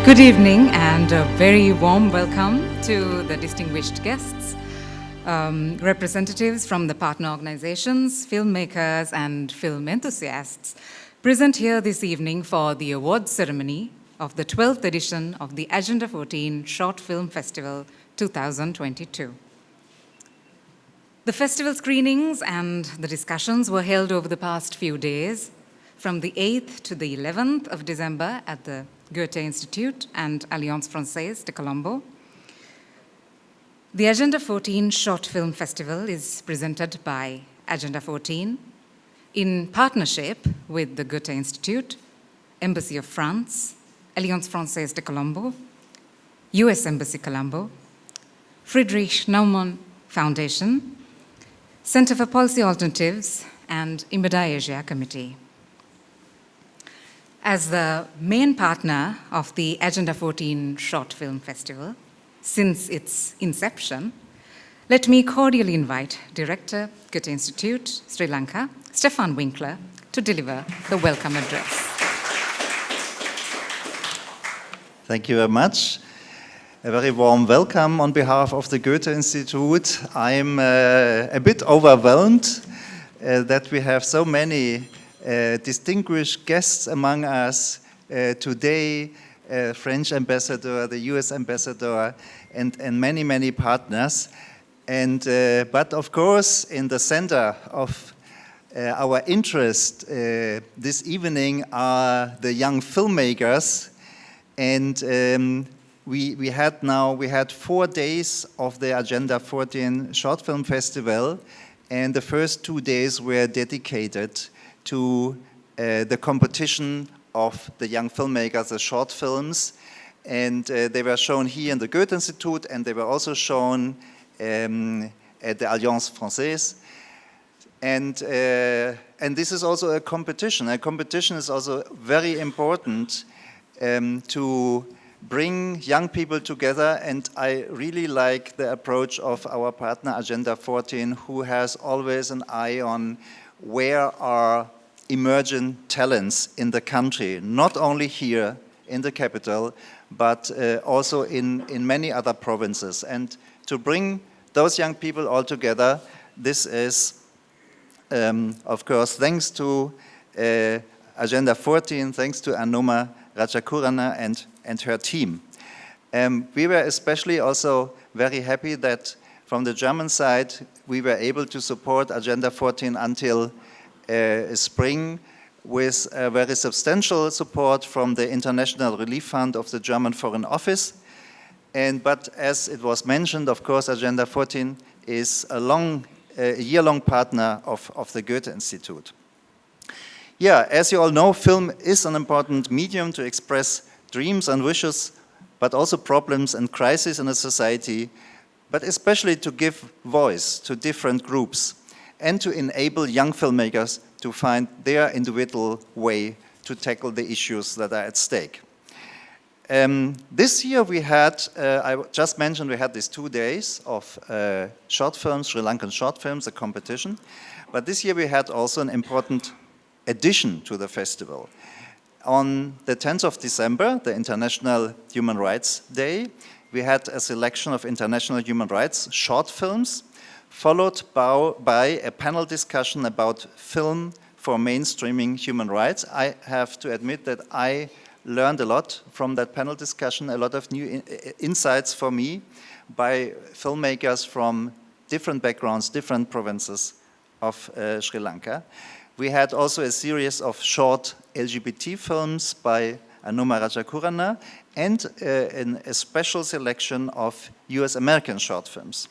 Good evening and a very warm welcome to the distinguished guests, representatives from the partner organizations, filmmakers and film enthusiasts present here this evening for the awards ceremony of the 12th edition of the Agenda 14 Short Film Festival 2022. The festival screenings and the discussions were held over the past few days from the 8th to the 11th of December at the Goethe Institute and Alliance Française de Colombo. The Agenda 14 Short Film Festival is presented by Agenda 14 in partnership with the Goethe Institute, Embassy of France, Alliance Française de Colombo, US Embassy Colombo, Friedrich Naumann Foundation, Center for Policy Alternatives, and Umagiliya Committee. As the main partner of the Agenda 14 Short Film Festival since its inception, let me cordially invite Director, Goethe Institute, Sri Lanka, Stefan Winkler, to deliver the welcome address. Thank you very much. A very warm welcome on behalf of the Goethe Institute. I'm a bit overwhelmed that we have so many distinguished guests among us today, French ambassador, the US ambassador, and many, many partners. But of course, in the center of our interest this evening are the young filmmakers. And we had 4 days of the Agenda 14 Short Film Festival, and the first 2 days were dedicated to the competition of the young filmmakers, the short films, and they were shown here in the Goethe Institute, and they were also shown at the Alliance Française. And this is also a competition. A competition is also very important to bring young people together, and I really like the approach of our partner Agenda 14, who has always an eye on where are emerging talents in the country, not only here in the capital, but also in many other provinces. And to bring those young people all together, this is, of course, thanks to Agenda 14, thanks to Anuma Rajakurana and her team. We were especially also very happy that from the German side, we were able to support Agenda 14 until spring with a very substantial support from the International Relief Fund of the German Foreign Office. But as it was mentioned, of course, Agenda 14 is a year-long partner of the Goethe Institute. Yeah, as you all know, film is an important medium to express dreams and wishes, but also problems and crises in a society, but especially to give voice to different groups and to enable young filmmakers to find their individual way to tackle the issues that are at stake. This year we had, I just mentioned, we had these 2 days of short films, Sri Lankan short films, a competition. But this year we had also an important addition to the festival. On the 10th of December, the International Human Rights Day, we had a selection of international human rights short films, followed by a panel discussion about film for mainstreaming human rights. I have to admit that I learned a lot from that panel discussion, a lot of new insights for me by filmmakers from different backgrounds, different provinces of Sri Lanka. We had also a series of short LGBT films by Anuma Rajakurana and a special selection of US American short films.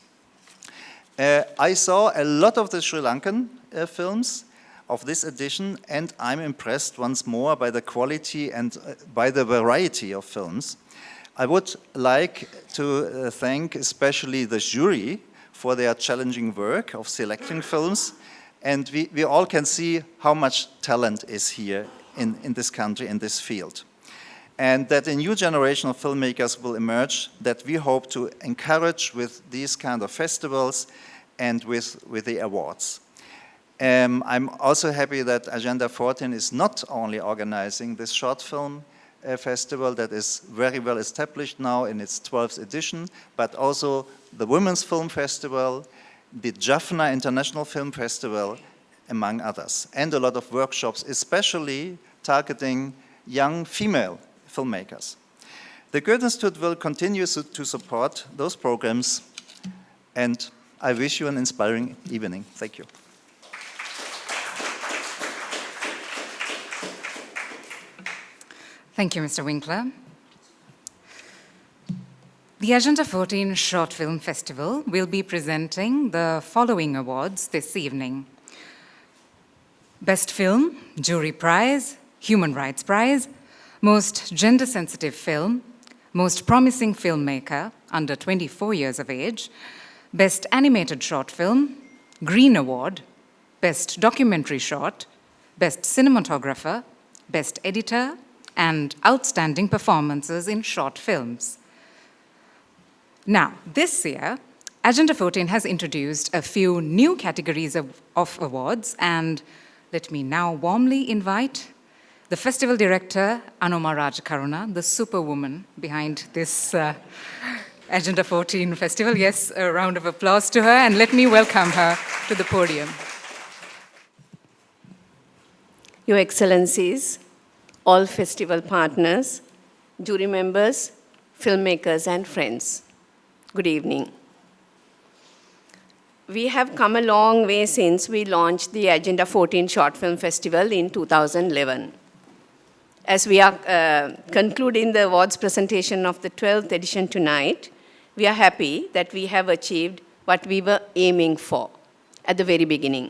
I saw a lot of the Sri Lankan films of this edition, and I'm impressed once more by the quality and by the variety of films. I would like to thank especially the jury for their challenging work of selecting films, and we all can see how much talent is here in this country, in this field. And that a new generation of filmmakers will emerge that we hope to encourage with these kind of festivals and with the awards. I'm also happy that Agenda 14 is not only organizing this short film festival that is very well established now in its 12th edition, but also the Women's Film Festival, the Jaffna International Film Festival, among others, and a lot of workshops, especially targeting young female filmmakers. The Goethe Institute will continue to support those programs, and I wish you an inspiring evening. Thank you. Thank you, Mr. Winkler. The Agenda 14 Short Film Festival will be presenting the following awards this evening. Best Film, Jury Prize, Human Rights Prize, Most Gender-Sensitive Film, Most Promising Filmmaker under 24 years of age, Best Animated Short Film, Green Award, Best Documentary Short, Best Cinematographer, Best Editor, and Outstanding Performances in Short Films. Now, this year, Agenda 14 has introduced a few new categories of awards, and let me now warmly invite the festival director, Anoma Rajakaruna, the superwoman behind this Agenda 14 festival. Yes, a round of applause to her, and let me welcome her to the podium. Your Excellencies, all festival partners, jury members, filmmakers, and friends, good evening. We have come a long way since we launched the Agenda 14 Short Film Festival in 2011. As we are concluding the awards presentation of the 12th edition tonight, we are happy that we have achieved what we were aiming for at the very beginning.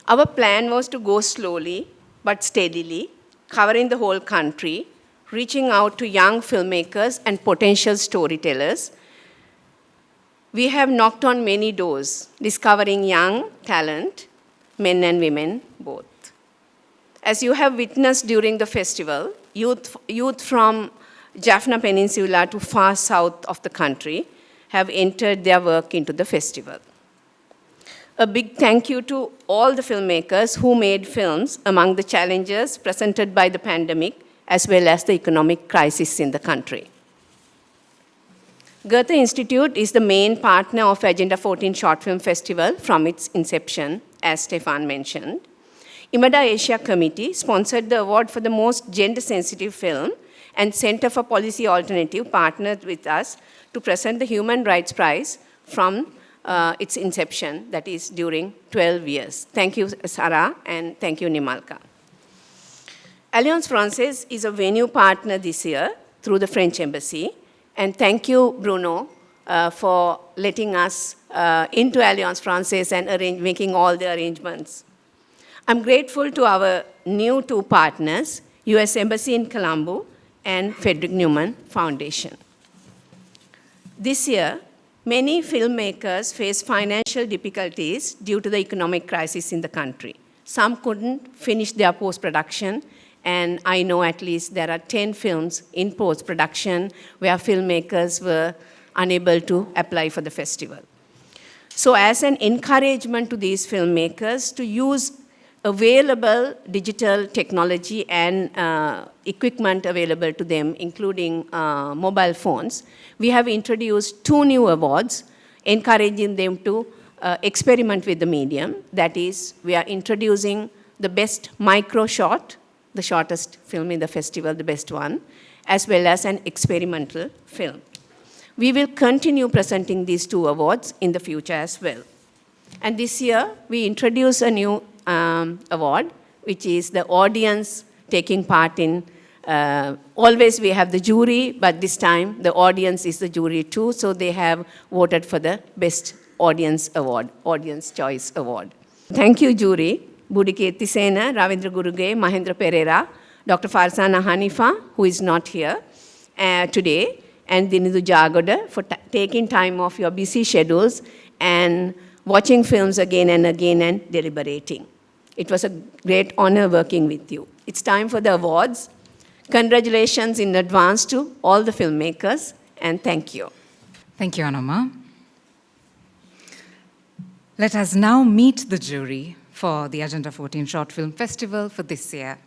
Our plan was to go slowly but steadily, covering the whole country, reaching out to young filmmakers and potential storytellers. We have knocked on many doors, discovering young talent, men and women both. As you have witnessed during the festival, youth from Jaffna Peninsula to far south of the country have entered their work into the festival. A big thank you to all the filmmakers who made films among the challenges presented by the pandemic as well as the economic crisis in the country. Goethe Institute is the main partner of Agenda 14 Short Film Festival from its inception, as Stefan mentioned. IMADA Asia Committee sponsored the award for the most gender-sensitive film, and Center for Policy Alternative partnered with us to present the Human Rights Prize from its inception, that is during 12 years. Thank you, Sarah, and thank you, Nimalka. Alliance Française is a venue partner this year through the French Embassy, and thank you, Bruno, for letting us into Alliance Française and making all the arrangements. I'm grateful to our new two partners, US Embassy in Colombo and Frederick Newman Foundation. This year, many filmmakers face financial difficulties due to the economic crisis in the country. Some couldn't finish their post-production, and I know at least there are 10 films in post-production where filmmakers were unable to apply for the festival. So as an encouragement to these filmmakers to use available digital technology and equipment available to them, including mobile phones, we have introduced 2 new awards, encouraging them to experiment with the medium. That is, we are introducing the best micro short, the shortest film in the festival, the best one, as well as an experimental film. We will continue presenting these 2 awards in the future as well. And this year, we introduce a new award, which is the audience taking part in, always we have the jury, but this time the audience is the jury too, so they have voted for the Best Audience Award, Audience Choice Award. Thank you, jury. Budikethi Sena, Ravindra Guruge, Mahendra Perera, Dr. Farsana Hanifa, who is not here today, and Dinidu Jagoda for taking time off your busy schedules and watching films again and again and deliberating. It was a great honor working with you. It's time for the awards. Congratulations in advance to all the filmmakers, and thank you. Thank you, Anoma. Let us now meet the jury for the Agenda 14 Short Film Festival for this year.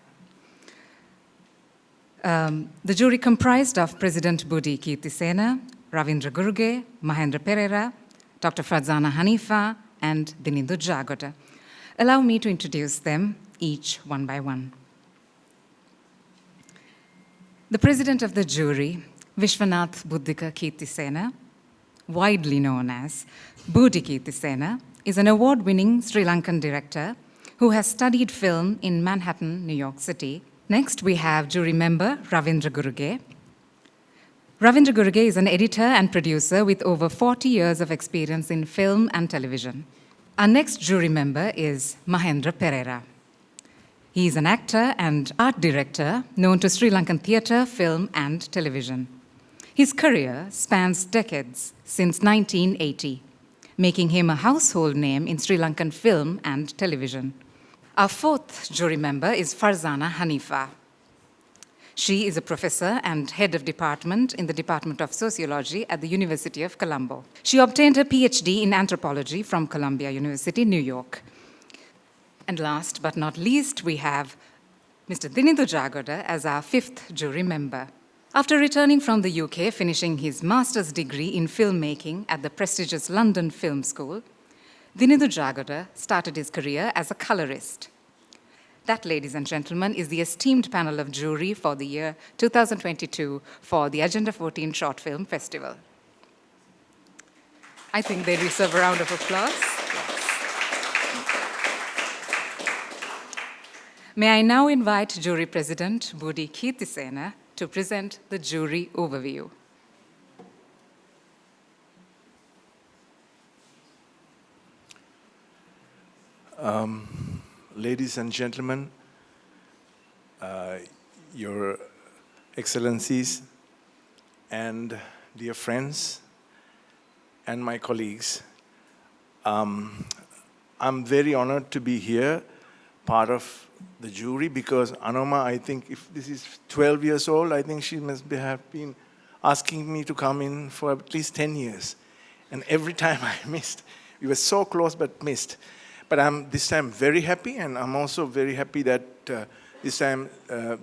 The jury comprised of President Budi Kirtisena, Ravindra Guruge, Mahendra Perera, Dr. Farzana Hanifa, and Dinindu Jagoda. Allow me to introduce them each one by one. The president of the jury, Vishwanath Buddhika Kirtisena, widely known as Budi Kirtisena, is an award-winning Sri Lankan director who has studied film in Manhattan, New York City. Next, we have jury member Ravindra Guruge. Ravindra Guruge is an editor and producer with over 40 years of experience in film and television. Our next jury member is Mahendra Perera. He is an actor and art director known to Sri Lankan theatre, film, and television. His career spans decades since 1980, making him a household name in Sri Lankan film and television. Our fourth jury member is Farzana Hanifa. She is a professor and head of department in the Department of Sociology at the University of Colombo. She obtained her PhD in anthropology from Columbia University, New York. And last but not least, we have Mr. Dinindu Jagoda as our fifth jury member. After returning from the UK, finishing his master's degree in filmmaking at the prestigious London Film School, Dinindu Jagoda started his career as a colorist. That, ladies and gentlemen, is the esteemed panel of jury for the year 2022 for the Agenda 14 Short Film Festival. I think they deserve a round of applause. May I now invite Jury President Budi Kirtisena to present the jury overview. Ladies and gentlemen, Your Excellencies, and dear friends, and my colleagues, I'm very honored to be here, part of the jury, because Anoma, I think if this is 12 years old, I think she must have been asking me to come in for at least 10 years. And every time I missed. We were so close but missed. But I'm this time very happy, and I'm also very happy that this time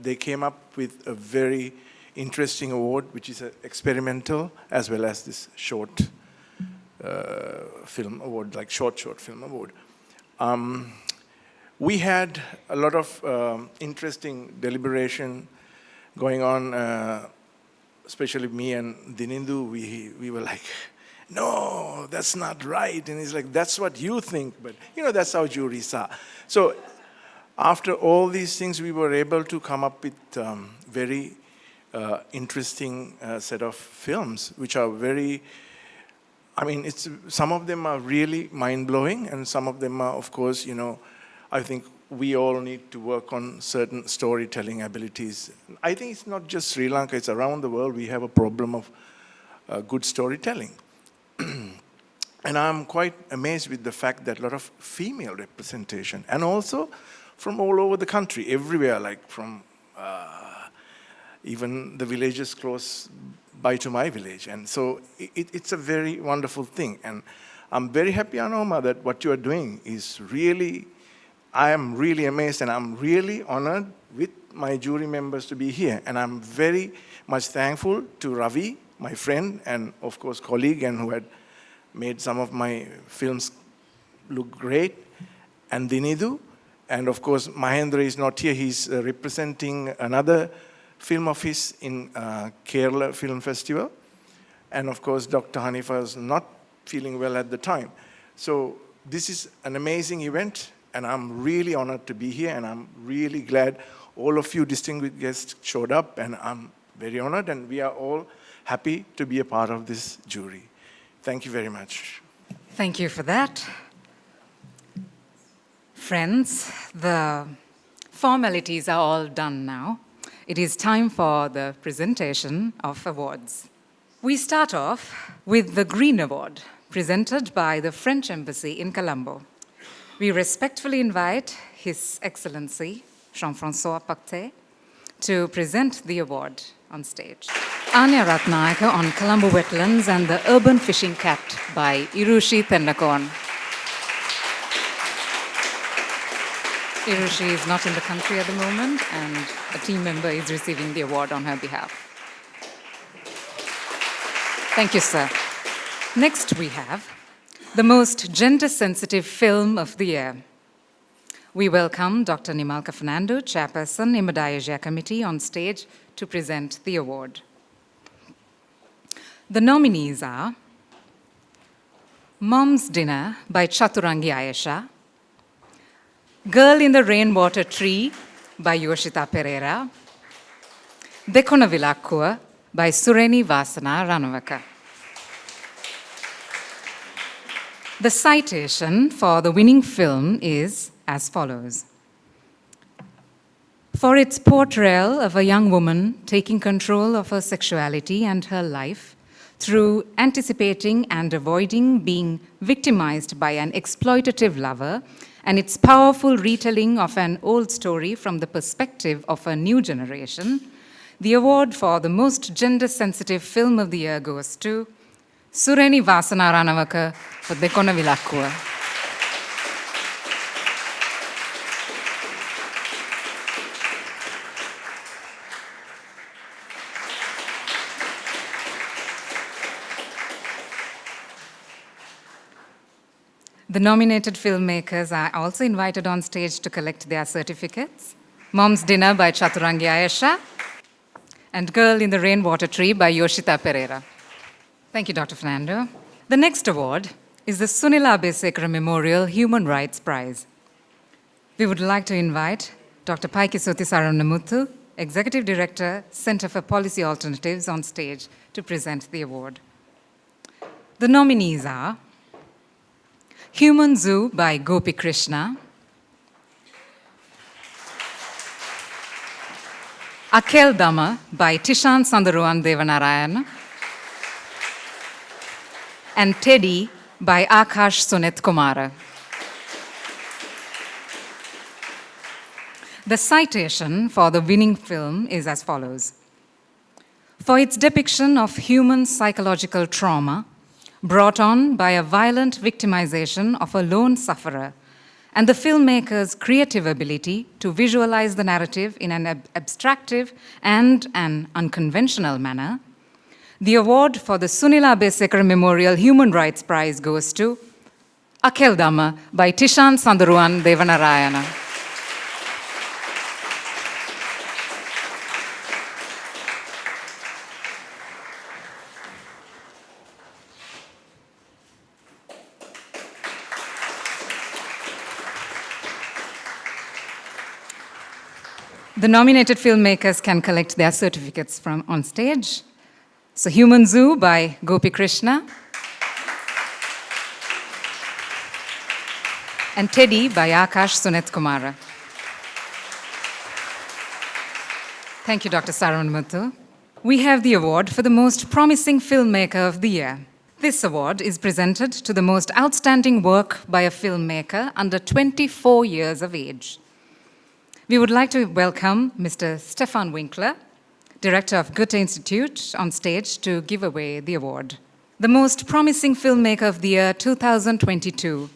they came up with a very interesting award, which is an experimental as well as this short film award, like short film award. We had a lot of interesting deliberation going on, especially me and Dinindu. We were like, no, that's not right. And he's like, that's what you think. But, that's how juries are. So after all these things, we were able to come up with very interesting set of films, which are very, some of them are really mind-blowing, and some of them are, of course, I think we all need to work on certain storytelling abilities. I think it's not just Sri Lanka, it's around the world. We have a problem of good storytelling. And I'm quite amazed with the fact that a lot of female representation, and also from all over the country, everywhere, like from even the villages close by to my village. And so it's a very wonderful thing. And I'm very happy, Anoma, that what you are doing is really, I am really amazed, and I'm really honored with my jury members to be here. And I'm very much thankful to Ravi, my friend, and of course colleague, and who had made some of my films look great, and Dinindu, and of course Mahendra is not here. He's representing another film of his in Kerala Film Festival, and of course Dr. Hanifa is not feeling well at the time. So this is an amazing event, and I'm really honored to be here, and I'm really glad all of you distinguished guests showed up, and I'm very honored, and we are all happy to be a part of this jury. Thank you very much. Thank you for that. Friends, the formalities are all done now. It is time for the presentation of awards. We start off with the Green Award, presented by the French Embassy in Colombo. We respectfully invite His Excellency Jean-François Pactet to present the award on stage. Anya Ratnayaka on Colombo Wetlands and the Urban Fishing Cat by Irushi Tennekoon. Irushi is not in the country at the moment, and a team member is receiving the award on her behalf. Thank you, sir. Next, we have the most gender-sensitive film of the year. We welcome Dr. Nimalka Fernando, Chairperson, Nadaraja Committee, on stage to present the award. The nominees are Mom's Dinner by Chaturangi Ayesha, Girl in the Rainwater Tree by Yoshita Perera, Dekona Vilakkuwa by Sureni Wasana Ranawaka. The citation for the winning film is as follows. For its portrayal of a young woman taking control of her sexuality and her life through anticipating and avoiding being victimized by an exploitative lover, and its powerful retelling of an old story from the perspective of a new generation, the award for the most gender-sensitive film of the year goes to Sureni Wasana Ranawaka for Dekona Vilakkuwa. The nominated filmmakers are also invited on stage to collect their certificates. Mom's Dinner by Chaturangi Ayesha and Girl in the Rainwater Tree by Yoshita Perera. Thank you, Dr. Fernando. The next award is the Sunila Abeysekera Memorial Human Rights Prize. We would like to invite Dr. Paikisoti Saranamuthu, Executive Director, Center for Policy Alternatives, on stage to present the award. The nominees are Human Zoo by Gopi Krishna, Akeldama by Tishan Sandaruan Devanarayan, and Teddy by Akash Sunet Kumara. The citation for the winning film is as follows. For its depiction of human psychological trauma brought on by a violent victimization of a lone sufferer, and the filmmaker's creative ability to visualize the narrative in an abstractive and an unconventional manner, the award for the Sunila Abeysekera Memorial Human Rights Prize goes to Akeldama by Tishan Sandaruan Devanarayana. The nominated filmmakers can collect their certificates from on stage. So Human Zoo by Gopi Krishna and Teddy by Akash Sunet Kumara. Thank you, Dr. Saranamuthu. We have the award for the most promising filmmaker of the year. This award is presented to the most outstanding work by a filmmaker under 24 years of age. We would like to welcome Mr. Stefan Winkler, Director of Goethe Institute, on stage to give away the award. The Most Promising Filmmaker of the Year 2022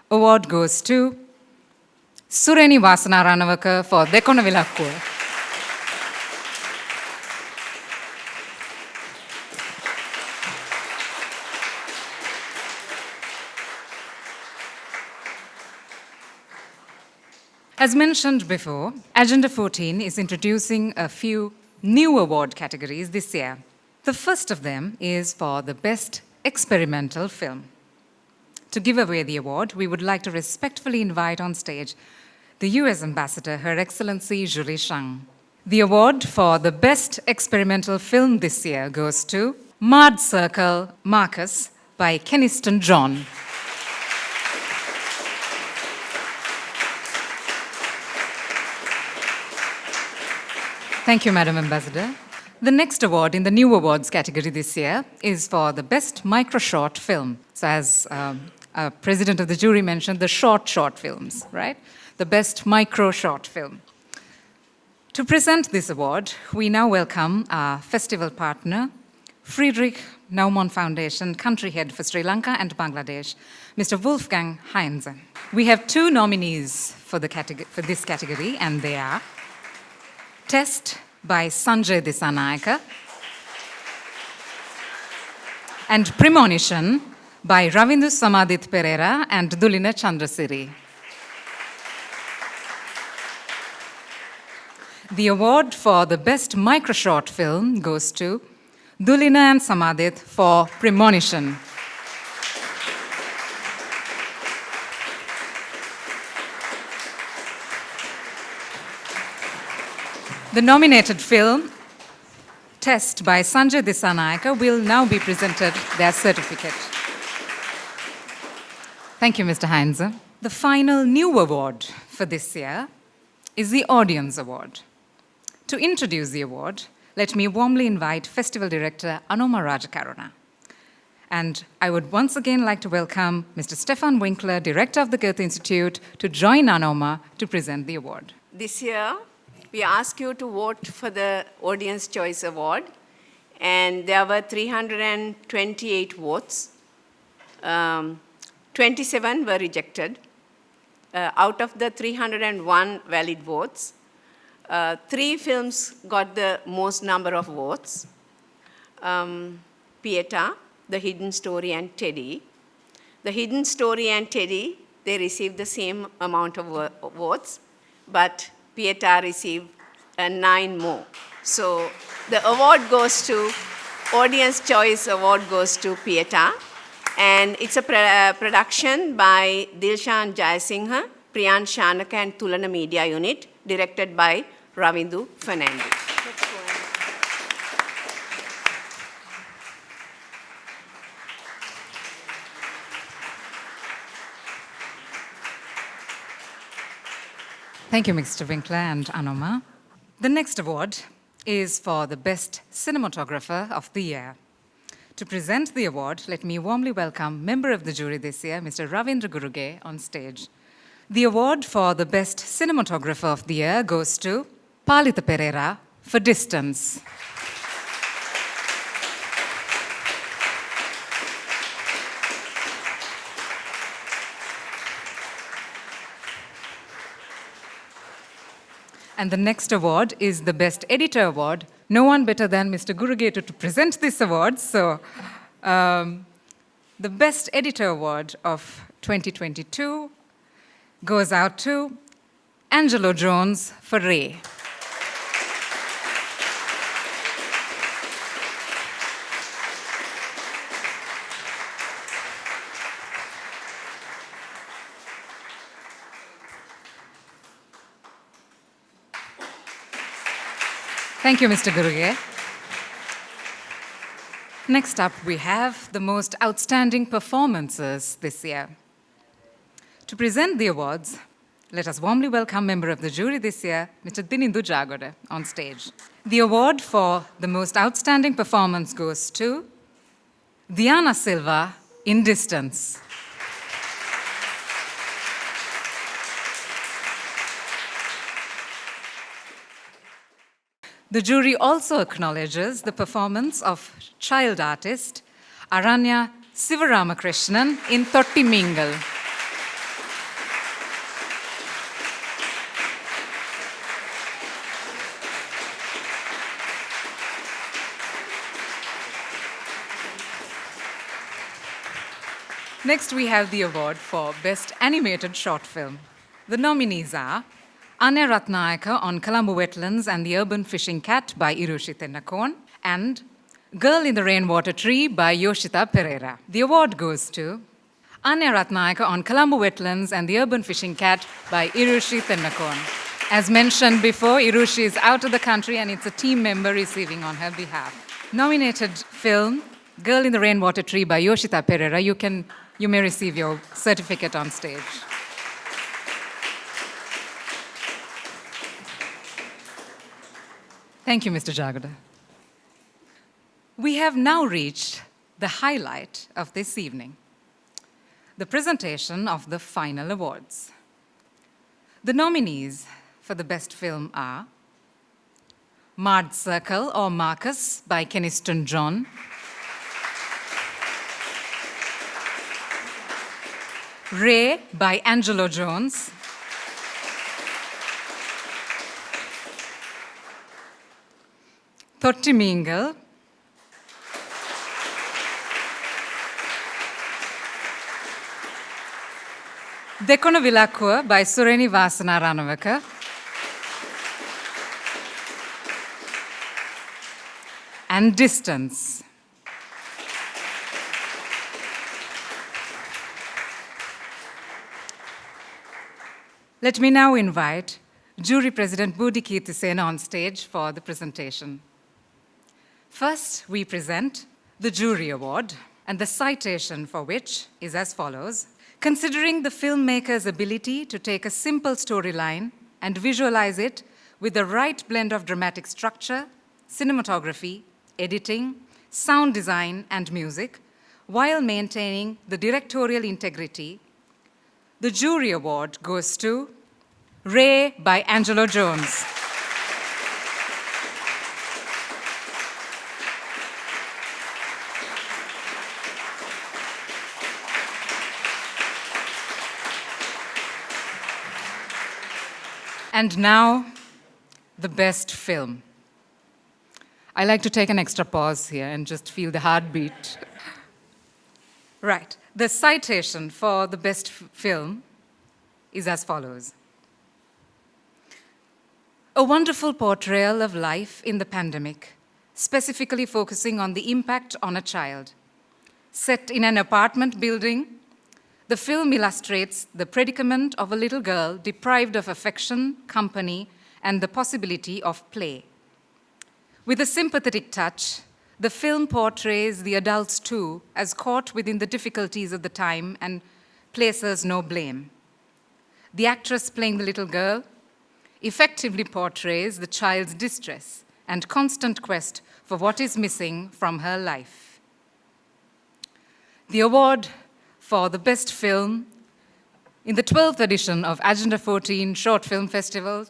award goes to Sureni Wasana Ranawaka for Dekona Vilakkuwa. As mentioned before, Agenda 14 is introducing a few new award categories this year. The first of them is for the Best Experimental Film. To give away the award, we would like to respectfully invite on stage the US Ambassador, Her Excellency Julie Shang. The award for the Best Experimental Film this year goes to Mud Circle Marcus by Kenistan John. Thank you, Madam Ambassador. The next award in the new awards category this year is for the Best Micro-Short Film. So as President of the jury mentioned, the short films, right? The Best Micro-Short Film. To present this award, we now welcome our festival partner, Friedrich Naumann Foundation Country Head for Sri Lanka and Bangladesh, Mr. Wolfgang Heinze. We have two nominees for this category, and they are Test by Sanjaya Dissanayake and Premonition by Rivindu Samadhith Perera and Dulina Chandrasiri. The award for the best micro-short film goes to Dulina and Samadhith for Premonition. The nominated film, Test by Sanjaya Dissanayake, will now be presented their certificate. Thank you, Mr. Heinze. The final new award for this year is the Audience Award. To introduce the award, let me warmly invite Festival Director Anoma Rajakaruna. And I would once again like to welcome Mr. Stefan Winkler, Director of the Goethe Institute, to join Anoma to present the award. This year, we ask you to vote for the Audience Choice Award, and there were 328 votes. 27 were rejected. Out of the 301 valid votes, 3 films got the most number of votes. Pieta, The Hidden Story, and Teddy. The Hidden Story and Teddy, they received the same amount of votes, but Pieta received 9 more. So the award goes to, Audience Choice Award goes to Pieta, and it's a production by Dilshan Jayasinghe, Priyan Shanaka and Tulana Media Unit, directed by Rivindu Fernandez. Thank you, Mr. Winkler and Anoma. The next award is for the Best Cinematographer of the Year. To present the award, let me warmly welcome member of the jury this year, Mr. Ravindra Guruge, on stage. The award for the Best Cinematographer of the Year goes to Palitha Perera for Distance. And the next award is the Best Editor Award. No one better than Mr. Guruge to present this award. So, the Best Editor Award of 2022 goes out to Anjelo Jones for Ray. Thank you, Mr. Guruge. Next up, we have the most outstanding performances this year. To present the awards, let us warmly welcome member of the jury this year, Mr. Dinindu Jagode, on stage. The award for the most outstanding performance goes to Diana Silva in Distance. The jury also acknowledges the performance of child artist Anya Sivaramakrishnan in Thotti Meengal. Next, we have the award for Best Animated Short Film. The nominees are Anya Ratnayaka on Colombo Wetlands and the Urban Fishing Cat by Irushi Tennekoon, and Girl in the Rainwater Tree by Yoshita Perera. The award goes to Anya Ratnayaka on Colombo Wetlands and the Urban Fishing Cat by Irushi Tennekoon. As mentioned before, Irushi is out of the country and it's a team member receiving on her behalf. Nominated film, Girl in the Rainwater Tree by Yoshita Perera. You may receive your certificate on stage. Thank you, Mr. Jagada. We have now reached the highlight of this evening, the presentation of the final awards. The nominees for the best film are Marred Circle or Marcus by Kenistan John, Ray by Anjelo Jones. Thotti Meengal. Dekona Vilakkuwa by Sureni Wasana Ranawaka. And Distance. Let me now invite Jury President Budi Kenistan on stage for the presentation. First, we present the Jury Award, and the citation for which is as follows. Considering the filmmaker's ability to take a simple storyline and visualize it with the right blend of dramatic structure, cinematography, editing, sound design, and music, while maintaining the directorial integrity, the Jury Award goes to Ray by Anjelo Jones. And now, the best film. I like to take an extra pause here and just feel the heartbeat. Right, the citation for the best film is as follows. A wonderful portrayal of life in the pandemic, specifically focusing on the impact on a child. Set in an apartment building, the film illustrates the predicament of a little girl deprived of affection, company, and the possibility of play. With a sympathetic touch, the film portrays the adults too as caught within the difficulties of the time and places no blame. The actress playing the little girl effectively portrays the child's distress and constant quest for what is missing from her life. The award for the best film in the 12th edition of Agenda 14 Short Film Festival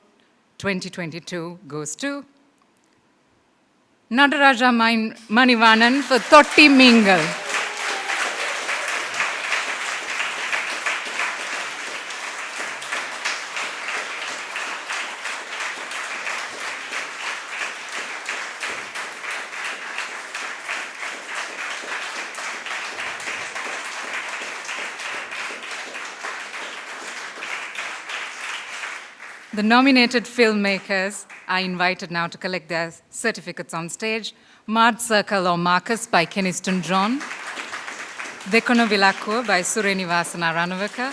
2022 goes to Nadaraja Manivanan for Thotti Meengal. The nominated filmmakers are invited now to collect their certificates on stage. Mad Circle or Marcus by Kenistan John. Dekona Vilakkuwa by Sureni Wasana Ranawaka.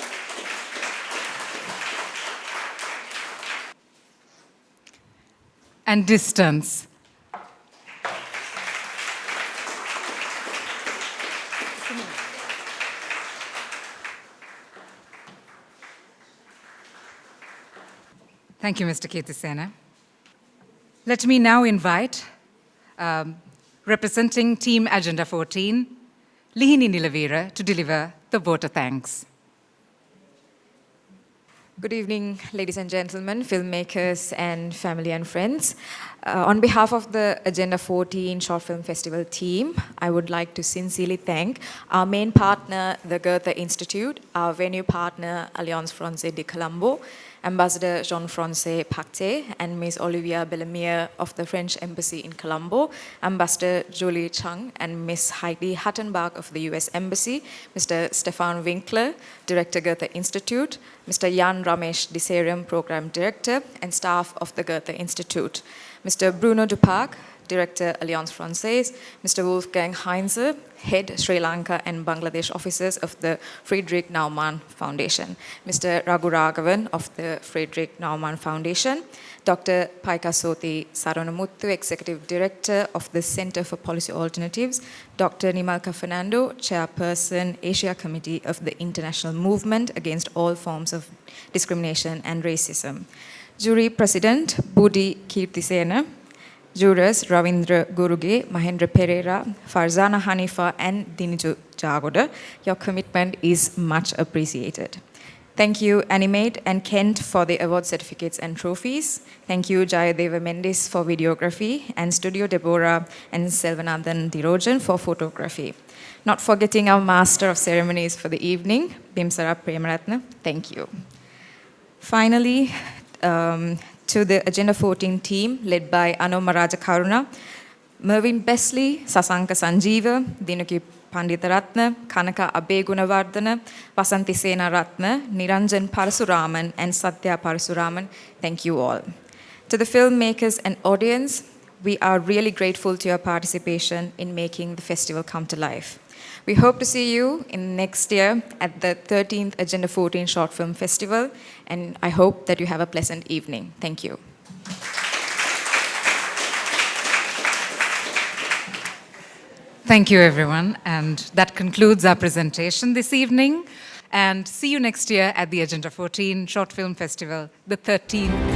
And Distance. Thank you, Mr. Kenistan. Let me now invite, representing Team Agenda 14, Lihini Nilavira to deliver the vote of thanks. Good evening, ladies and gentlemen, filmmakers and family and friends. On behalf of the Agenda 14 Short Film Festival team, I would like to sincerely thank our main partner, the Goethe Institute, our venue partner, Alliance Française de Colombo, Ambassador Jean-François Pacte, and Ms. Olivia Bellamier of the French Embassy in Colombo, Ambassador Julie Chung and Ms. Heidi Hattenbach of the US Embassy, Mr. Stefan Winkler, Director Goethe Institute, Mr. Jan Ramesh Disariam, Program Director, and staff of the Goethe Institute, Mr. Bruno Dupac, Director Alliance Française, Mr. Wolfgang Heinze, Head Sri Lanka and Bangladesh Offices of the Friedrich Naumann Foundation, Mr. Raghu Raghavan of the Friedrich Naumann Foundation, Dr. Paikasoti Saranamuthu, Executive Director of the Center for Policy Alternatives, Dr. Nimalka Fernando, Chairperson, Asia Committee of the International Movement Against All Forms of Discrimination and Racism, Jury President Budi Kenistan, Jurors Ravindra Guruge, Mahendra Perera, Farzana Hanifa, and Diniju Jagoda, your commitment is much appreciated. Thank you, Animate and Kent, for the award certificates and trophies. Thank you, Jayadeva Mendis, for videography, and Studio Deborah and Selvanathan Dirojan for photography. Not forgetting our master of ceremonies for the evening, Bimsara Premaratna. Thank you. Finally, to the Agenda 14 team, led by Anomaraja Karuna, Mervyn Besley, Sasanka Sanjeeva, Dinuki Panditaratna, Kanaka Abegunavardhana, Vasanthi Sena Ratna, Niranjan Parasuraman, and Satya Parasuraman. Thank you all. To the filmmakers and audience, we are really grateful to your participation in making the festival come to life. We hope to see you in next year at the 13th Agenda 14 Short Film Festival, and I hope that you have a pleasant evening. Thank you. Thank you, everyone. And that concludes our presentation this evening. And see you next year at the Agenda 14 Short Film Festival, the 13th